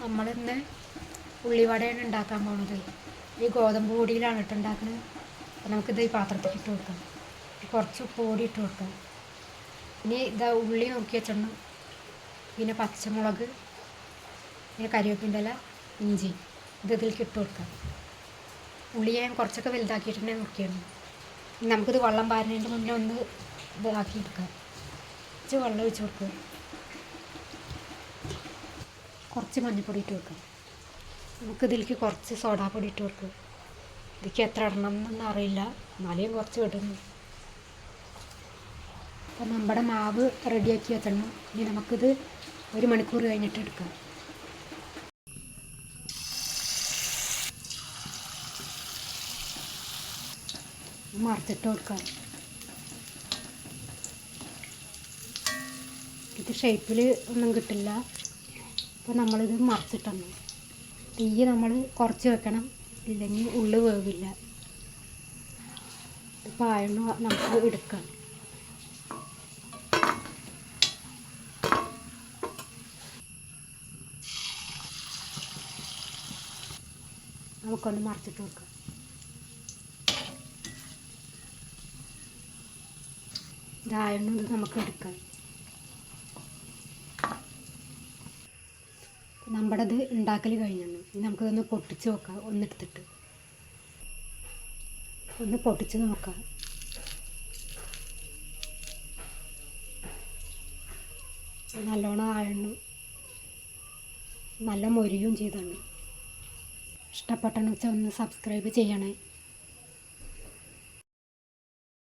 നമ്മളിന്ന് ഉള്ളിവടയാണ് ഉണ്ടാക്കാൻ പോണത്. ഈ ഗോതമ്പ് പൊടിയിലാണ് ഉണ്ടാക്കുന്നത്. അപ്പോൾ നമുക്കിത് ഈ പാത്രത്തിൽ ഇട്ട് കൊടുക്കാം. കുറച്ച് ഉപ്പ് പൊടി ഇട്ട് കൊടുക്കാം. ഇനി ഇതാ ഉള്ളി നോക്കി വെച്ചിടണം. പിന്നെ പച്ചമുളക്, പിന്നെ കരിവേപ്പിൻ്റെ ഇല, ഇഞ്ചി ഇത് ഇതിലേക്ക് ഇട്ട് കൊടുക്കാം. ഉള്ളി ഞാൻ കുറച്ചൊക്കെ വലുതാക്കിയിട്ടുണ്ടെങ്കിൽ നോക്കിയിരുന്നു. നമുക്കിത് വെള്ളം പാരുന്നതിൻ്റെ മുന്നേ ഒന്ന് ഇതാക്കി എടുക്കാം. കുറച്ച് വെള്ളം ഒഴിച്ച് കൊടുക്കുക. കുറച്ച് മഞ്ഞൾപ്പൊടി ഇട്ട് വെക്കുക. നമുക്കിതിലേക്ക് കുറച്ച് സോഡാപ്പൊടി ഇട്ട് കൊടുക്കുക. ഇതിലേക്ക് എത്ര ഇടണം എന്നൊന്നും അറിയില്ല, എന്നാലും കുറച്ച് ഇടുന്നു. അപ്പോൾ നമ്മുടെ മാവ് റെഡിയാക്കി വെച്ചണം. ഇനി നമുക്കിത് 1 മണിക്കൂർ കഴിഞ്ഞിട്ട് എടുക്കാം. മറിച്ചിട്ട് കൊടുക്കാം. ഇത് ഷേപ്പിൽ ഒന്നും കിട്ടില്ല. അപ്പോൾ നമ്മളിത് മറിച്ചിട്ടണം. തീ നമ്മൾ കുറച്ച് വെക്കണം, ഇല്ലെങ്കിൽ ഉള്ളു വേവില്ല. ഇപ്പോൾ ആയണം നമുക്ക് എടുക്കാം. നമുക്കൊന്ന് മറിച്ചിട്ട് വെക്കാം. ഇതായണം ഇത് നമുക്ക് എടുക്കാം. നമ്മുടെ ഇത് ഉണ്ടാക്കൽ കഴിഞ്ഞാണ്. ഇനി നമുക്കിതൊന്ന് പൊട്ടിച്ച് നോക്കാം. ഒന്നെടുത്തിട്ട് ഒന്ന് പൊട്ടിച്ച് നോക്കാം. നല്ലോണം ആയണം, നല്ല മൊരിയും ചെയ്താണ്. ഇഷ്ടപ്പെട്ടെന്ന് വെച്ചാൽ ഒന്ന് സബ്സ്ക്രൈബ് ചെയ്യണേ.